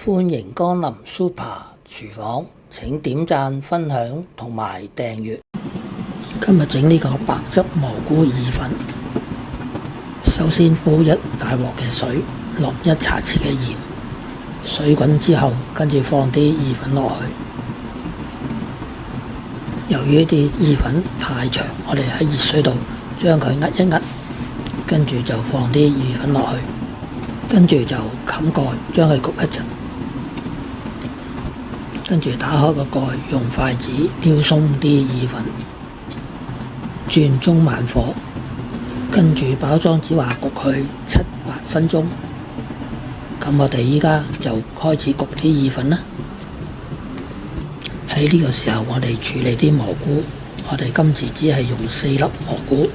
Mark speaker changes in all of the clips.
Speaker 1: 歡迎光臨 Super 廚房，請點讚、分享同埋訂閱。今日整呢個白汁蘑菇意粉。首先煲一大鑊嘅水，落1茶匙嘅鹽，水滾之後，跟住放啲意粉落去。由於啲意粉太長，我哋喺熱水度將佢壓一壓，跟住就放啲意粉落去，跟住就冚蓋將佢焗一陣，跟住打開個蓋，用筷子撩鬆啲意粉，轉中慢火，跟住包裝紙話焗佢7-8分鐘。咁我哋依家就開始焗啲意粉啦。喺呢個時候，我哋處理啲蘑菇。我哋今次只係用4粒蘑菇，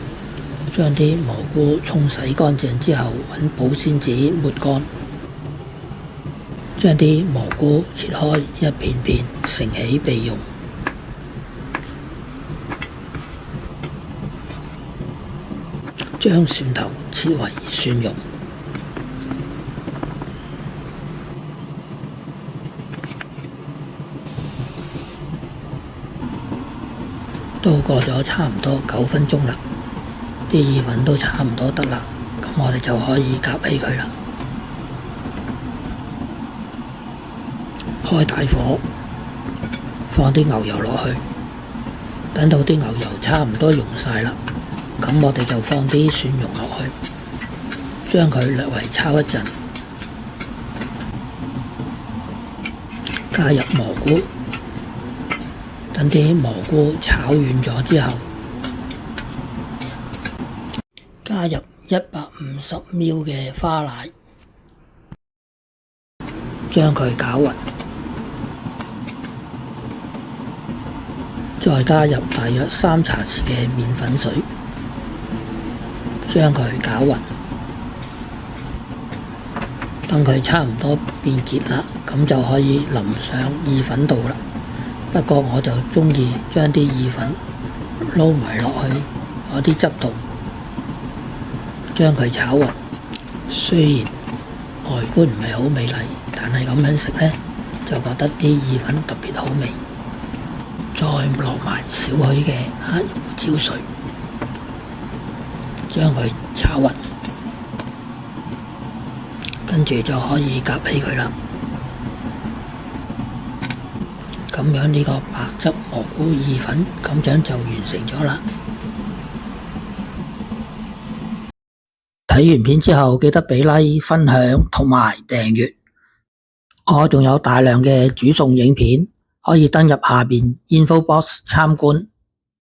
Speaker 1: 將啲蘑菇沖洗乾淨之後，揾保鮮紙抹乾，將啲蘑菇切開一片片，盛起備用。將蒜頭切為蒜蓉。都過咗差唔多9分鐘啦，啲意粉都差唔多得啦，咁我哋就可以夾起佢啦。開大火，放啲牛油落去，等到啲牛油差唔多溶晒啦，咁我哋就放啲蒜蓉落去，將佢略為炒一陣，加入蘑菇。等啲蘑菇炒軟咗之後，加入150ml 嘅花奶，將佢攪勻，再加入大約3茶匙嘅麵粉水，將佢攪勻，等佢差唔多變結啦，咁就可以淋上意粉度啦。不過我就鍾意將啲意粉撈埋落去嗰啲汁度，將佢炒勻。雖然外觀唔係好美麗，但係咁樣食呢，就覺得啲意粉特別好味。再落埋少許嘅黑胡椒水，將佢炒勻，跟住就可以夾起佢啦。咁樣呢個白汁蘑菇意粉咁樣就完成咗啦。睇完片之後記得俾 like、分享同埋訂閱。我仲有大量嘅煮餸影片，可以登入下邊 info box 參觀。